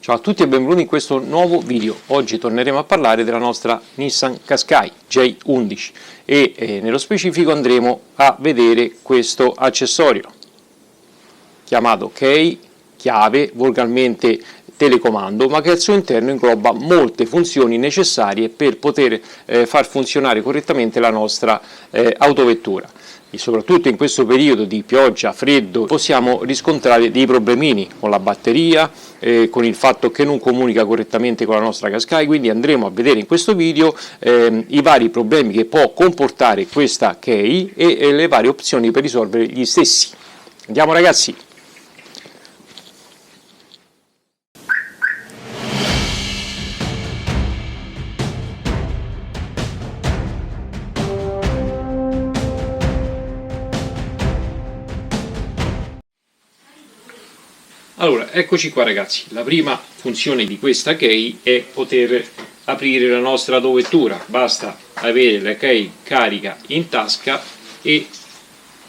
Ciao a tutti e benvenuti in questo nuovo video. Oggi torneremo a parlare della nostra Nissan Qashqai J11 e nello specifico andremo a vedere questo accessorio chiamato key, chiave, volgarmente telecomando, ma che al suo interno ingloba molte funzioni necessarie per poter far funzionare correttamente la nostra autovettura. E soprattutto in questo periodo di pioggia, freddo, possiamo riscontrare dei problemini con la batteria, con il fatto che non comunica correttamente con la nostra Qashqai, quindi andremo a vedere in questo video i vari problemi che può comportare questa key e le varie opzioni per risolvere gli stessi. Andiamo ragazzi! Allora, eccoci qua ragazzi, la prima funzione di questa key è poter aprire la nostra autovettura, basta avere la key carica in tasca e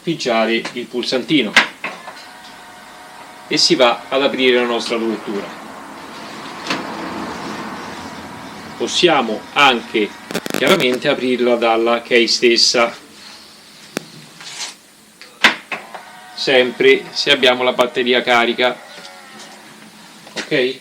pigiare il pulsantino e si va ad aprire la nostra autovettura. Possiamo anche chiaramente aprirla dalla key stessa, sempre se abbiamo la batteria carica. Ok?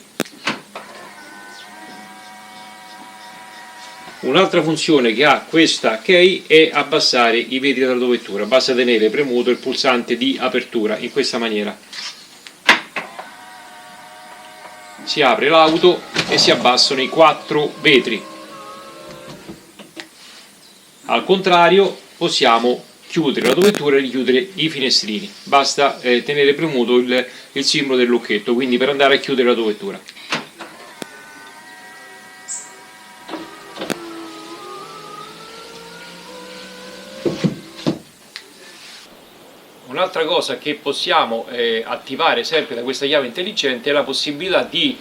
Un'altra funzione che ha questa key è abbassare i vetri dell'autovettura, basta tenere premuto il pulsante di apertura in questa maniera. Si apre l'auto e si abbassano i 4 vetri. Al contrario possiamo chiudere l'autovettura e richiudere i finestrini, basta tenere premuto il simbolo del lucchetto, quindi per andare a chiudere l'autovettura. Un'altra cosa che possiamo attivare sempre da questa chiave intelligente è la possibilità di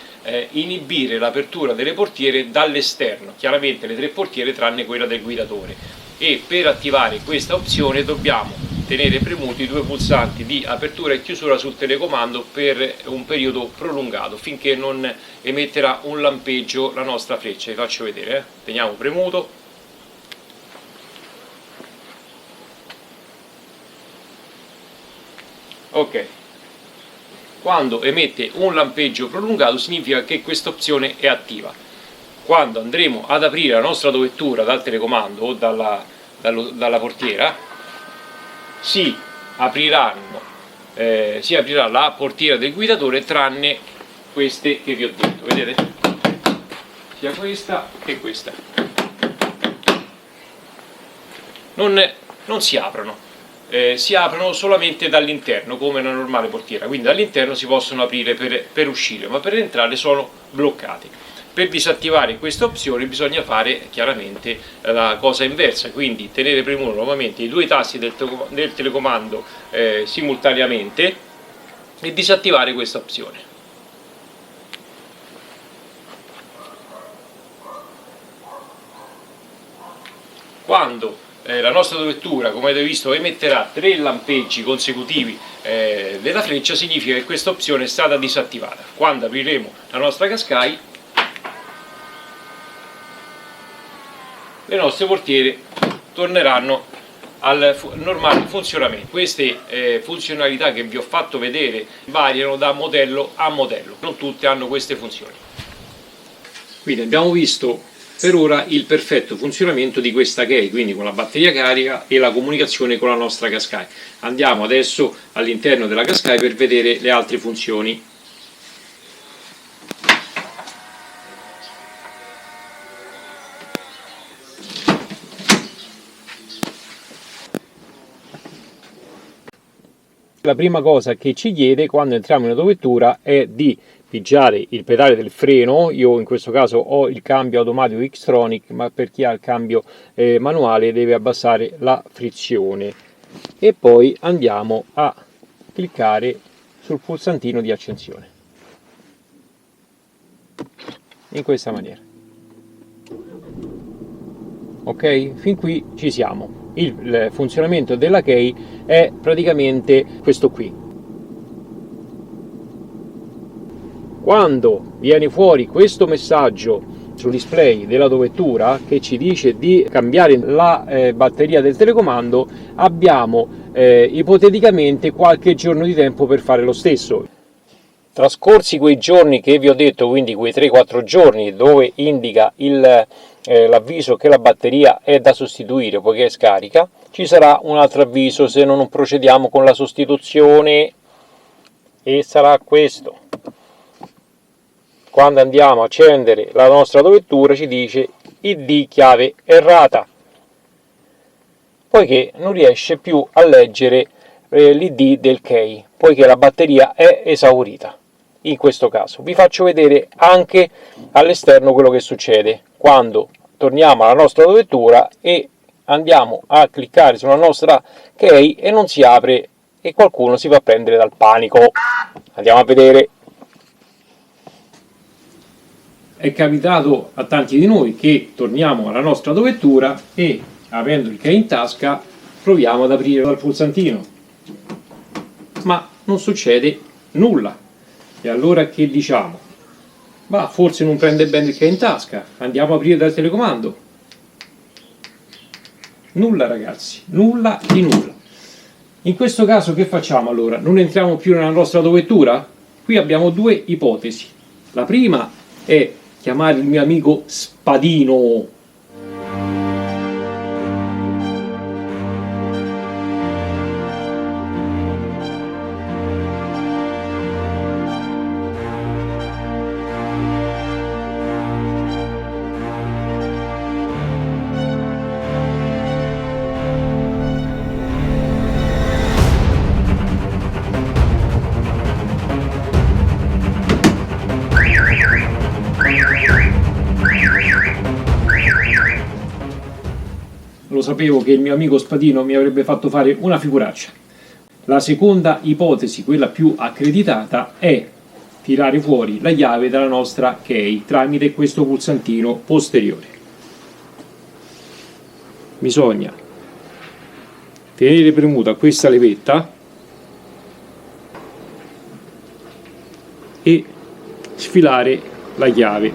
inibire l'apertura delle portiere dall'esterno, chiaramente le 3 portiere tranne quella del guidatore. E per attivare questa opzione dobbiamo tenere premuti i 2 pulsanti di apertura e chiusura sul telecomando per un periodo prolungato finché non emetterà un lampeggio la nostra freccia. Vi faccio vedere, teniamo premuto, ok, quando emette un lampeggio prolungato significa che questa opzione è attiva. Quando andremo ad aprire la nostra autovettura dal telecomando o dalla portiera si aprirà la portiera del guidatore tranne queste che vi ho detto, vedete? Sia questa che questa. Non si aprono, si aprono solamente dall'interno come una normale portiera, quindi dall'interno si possono aprire per uscire, ma per entrare sono bloccati. Per disattivare questa opzione bisogna fare chiaramente la cosa inversa, quindi tenere premuto nuovamente i 2 tasti del telecomando simultaneamente e disattivare questa opzione. Quando la nostra autovettura, come avete visto, emetterà 3 lampeggi consecutivi della freccia, significa che questa opzione è stata disattivata. Quando apriremo la nostra Qashqai, le nostre portiere torneranno al normale funzionamento. Queste funzionalità che vi ho fatto vedere variano da modello a modello, non tutte hanno queste funzioni. Quindi abbiamo visto per ora il perfetto funzionamento di questa key, quindi con la batteria carica e la comunicazione con la nostra Qashqai. Andiamo adesso all'interno della Qashqai per vedere le altre funzioni. La prima cosa che ci chiede quando entriamo in autovettura è di pigiare il pedale del freno. Io in questo caso ho il cambio automatico Xtronic, ma per chi ha il cambio manuale deve abbassare la frizione e poi andiamo a cliccare sul pulsantino di accensione in questa maniera. Ok, fin qui ci siamo. Il funzionamento della key è praticamente questo qui. quando viene fuori questo messaggio sul display dell'autovettura che ci dice di cambiare la batteria del telecomando, abbiamo ipoteticamente qualche giorno di tempo per fare lo stesso. Trascorsi quei giorni che vi ho detto, quindi quei 3-4 giorni dove indica l'avviso che la batteria è da sostituire poiché è scarica, ci sarà un altro avviso se non procediamo con la sostituzione, e sarà questo. Quando andiamo a accendere la nostra autovettura ci dice ID chiave errata, poiché non riesce più a leggere l'ID del key, poiché la batteria è esaurita. In questo caso vi faccio vedere anche all'esterno quello che succede quando torniamo alla nostra autovettura e andiamo a cliccare sulla nostra key e non si apre e qualcuno si fa prendere dal panico. Andiamo a vedere. È capitato a tanti di noi che torniamo alla nostra autovettura e, avendo il key in tasca, proviamo ad aprire dal pulsantino, ma non succede nulla. E allora che diciamo? Ma forse non prende bene il key in tasca, andiamo a aprire dal telecomando. Nulla ragazzi, nulla di nulla. In questo caso che facciamo allora? Non entriamo più nella nostra autovettura? Qui abbiamo due ipotesi. La prima è chiamare il mio amico Spadino. Lo sapevo che il mio amico Spadino mi avrebbe fatto fare una figuraccia. La seconda ipotesi, quella più accreditata, è tirare fuori la chiave dalla nostra key tramite questo pulsantino posteriore. Bisogna tenere premuta questa levetta e sfilare la chiave.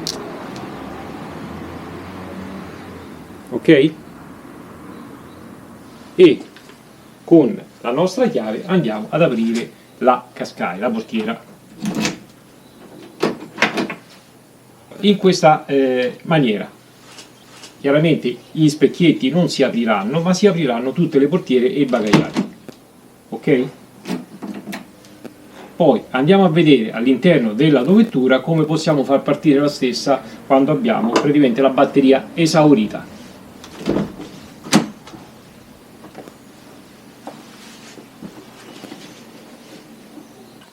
Ok? E con la nostra chiave andiamo ad aprire la cascai, la portiera, in questa maniera. Chiaramente gli specchietti non si apriranno, ma si apriranno tutte le portiere e i bagagliati. Ok? Poi andiamo a vedere all'interno dell'autovettura come possiamo far partire la stessa quando abbiamo praticamente la batteria esaurita.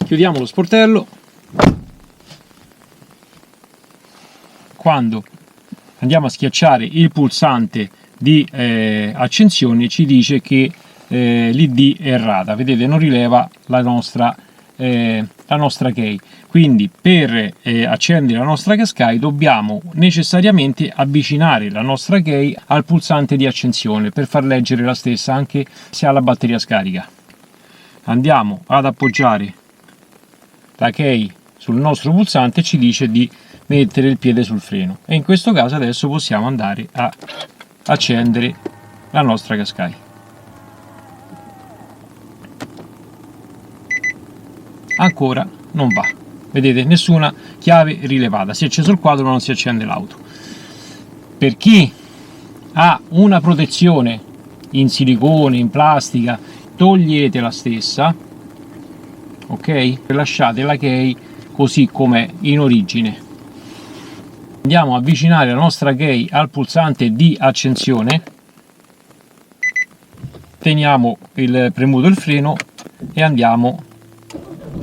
Chiudiamo lo sportello. Quando andiamo a schiacciare il pulsante di accensione ci dice che l'ID è errata, vedete, non rileva la nostra key. Quindi per accendere la nostra cascai dobbiamo necessariamente avvicinare la nostra key al pulsante di accensione per far leggere la stessa anche se ha la batteria scarica. Andiamo ad appoggiare la key sul nostro pulsante e ci dice di mettere il piede sul freno, e in questo caso adesso possiamo andare a accendere la nostra cascai. Ancora non va, vedete, nessuna chiave rilevata, si è acceso il quadro ma non si accende l'auto. Per chi ha una protezione in silicone, in plastica, togliete la stessa, ok? Lasciate la key così com'è in origine. Andiamo a avvicinare la nostra key al pulsante di accensione, teniamo premuto il freno e andiamo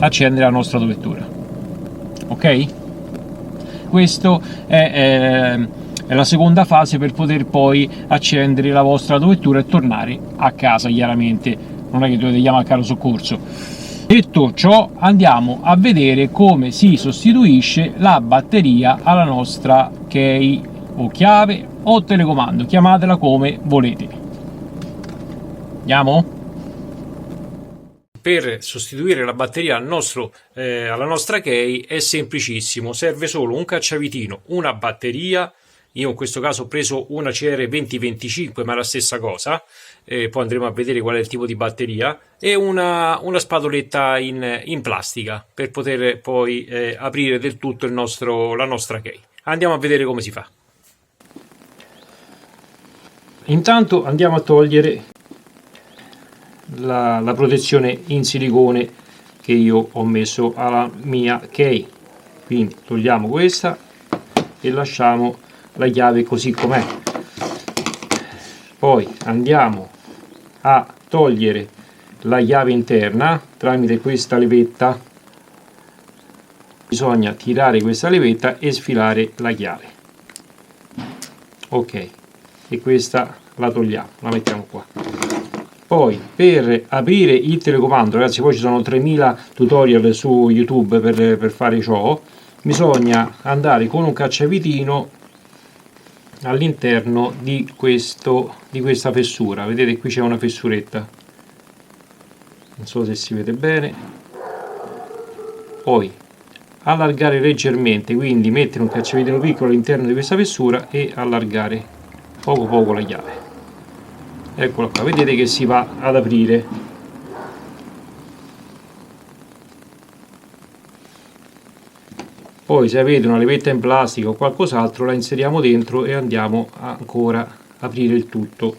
a accendere la nostra autovettura. Ok? Questo è la seconda fase per poter poi accendere la vostra autovettura e tornare a casa. Chiaramente non è che dovete chiamare il carro soccorso. Detto ciò, andiamo a vedere come si sostituisce la batteria alla nostra key o chiave o telecomando, chiamatela come volete. Andiamo? per sostituire la batteria alla nostra key è semplicissimo, serve solo un cacciavitino, una batteria. Io in questo caso ho preso una CR2025, ma è la stessa cosa, poi andremo a vedere qual è il tipo di batteria, e una spatoletta in plastica per poter poi aprire del tutto la nostra key. Andiamo a vedere come si fa. Intanto andiamo a togliere la protezione in silicone che io ho messo alla mia key. Quindi togliamo questa e lasciamo la chiave così com'è. Poi andiamo a togliere la chiave interna tramite questa levetta. Bisogna tirare questa levetta e sfilare la chiave. Ok, e questa la togliamo, la mettiamo qua. Poi per aprire il telecomando, ragazzi, poi ci sono 3000 tutorial su YouTube per fare ciò, bisogna andare con un cacciavitino all'interno di questa fessura. Vedete, qui c'è una fessuretta, non so se si vede bene. Poi allargare leggermente, quindi mettere un cacciavitino piccolo all'interno di questa fessura e allargare poco poco la chiave. Eccola qua, vedete che si va ad aprire. Poi se avete una levetta in plastica o qualcos'altro la inseriamo dentro e andiamo ancora a aprire il tutto.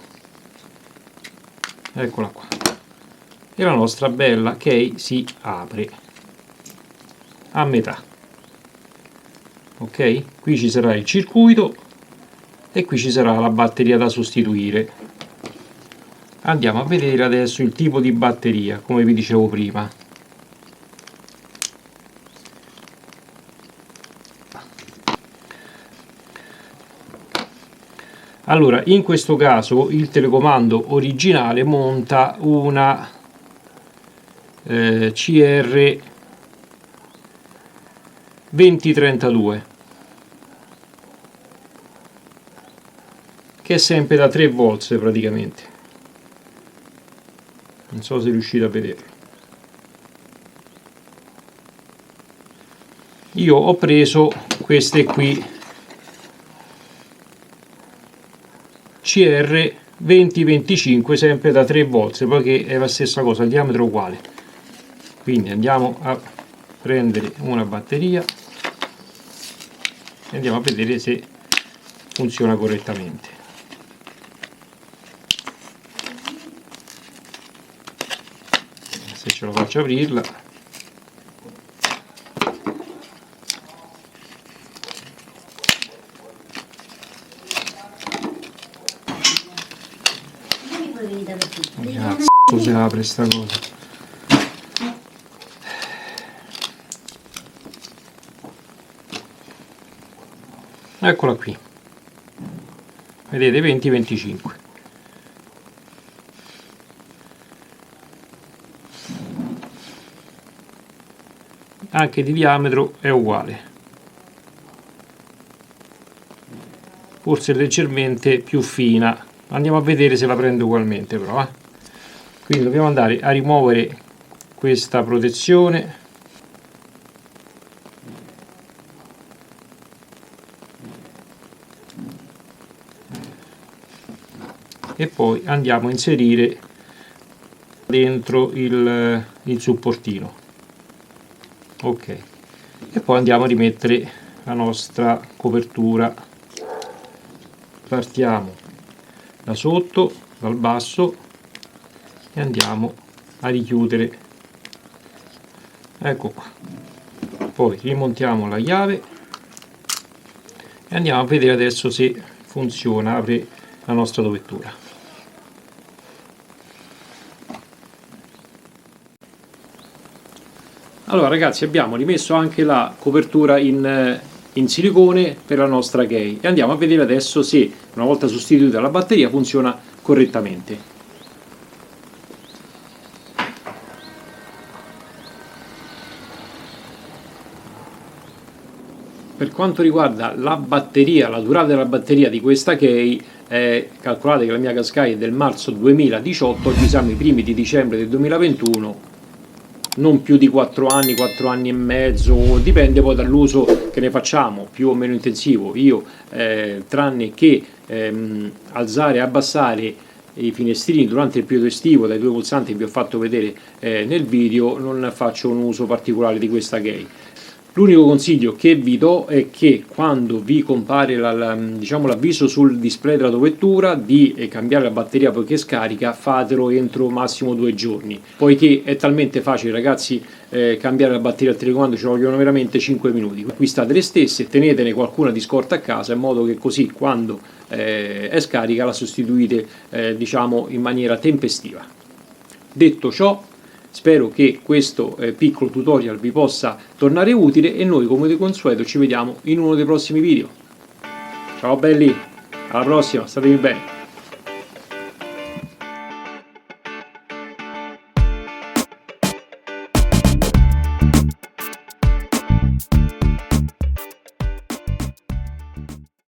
Eccola qua, e la nostra bella key si apre a metà. Ok, qui ci sarà il circuito e qui ci sarà la batteria da sostituire. Andiamo a vedere adesso il tipo di batteria, come vi dicevo prima. Allora, in questo caso il telecomando originale monta una CR 2032, che è sempre da 3 volts praticamente. Non so se riuscite a vederlo. Io ho preso queste qui CR 2025, sempre da 3 volts, poiché è la stessa cosa, il diametro è uguale. Quindi andiamo a prendere una batteria e andiamo a vedere se funziona correttamente. Se ce la faccio aprirla. Cazzo, si apre sta cosa. Eccola qui, vedete, 20-25. Anche di diametro è uguale, forse leggermente più fina. Andiamo a vedere se la prende ugualmente, però quindi dobbiamo andare a rimuovere questa protezione. E poi andiamo a inserire dentro il supportino. Ok, e poi andiamo a rimettere la nostra copertura. Partiamo da sotto, dal basso, e andiamo a richiudere. Ecco qua. Poi rimontiamo la chiave e andiamo a vedere adesso se funziona, apre la nostra dovettura. Allora ragazzi, abbiamo rimesso anche la copertura in silicone per la nostra key e andiamo a vedere adesso se, una volta sostituita la batteria, funziona correttamente. Per quanto riguarda la batteria, la durata della batteria di questa key, calcolate che la mia Qaskai è del marzo 2018, oggi siamo i primi di dicembre del 2021, non più di 4 anni, 4 anni e mezzo, dipende poi dall'uso che ne facciamo, più o meno intensivo. Io tranne che alzare e abbassare i finestrini durante il periodo estivo dai due pulsanti che vi ho fatto vedere nel video, non faccio un uso particolare di questa key. L'unico consiglio che vi do è che quando vi compare diciamo, l'avviso sul display della vettura di cambiare la batteria poiché scarica, fatelo entro massimo 2 giorni, poiché è talmente facile, ragazzi, cambiare la batteria al telecomando, ci vogliono veramente 5 minuti. Acquistate le stesse, tenetene qualcuna di scorta a casa in modo che così quando è scarica la sostituite diciamo in maniera tempestiva. Detto ciò, spero che questo piccolo tutorial vi possa tornare utile e noi come di consueto ci vediamo in uno dei prossimi video. Ciao belli, alla prossima, statemi bene.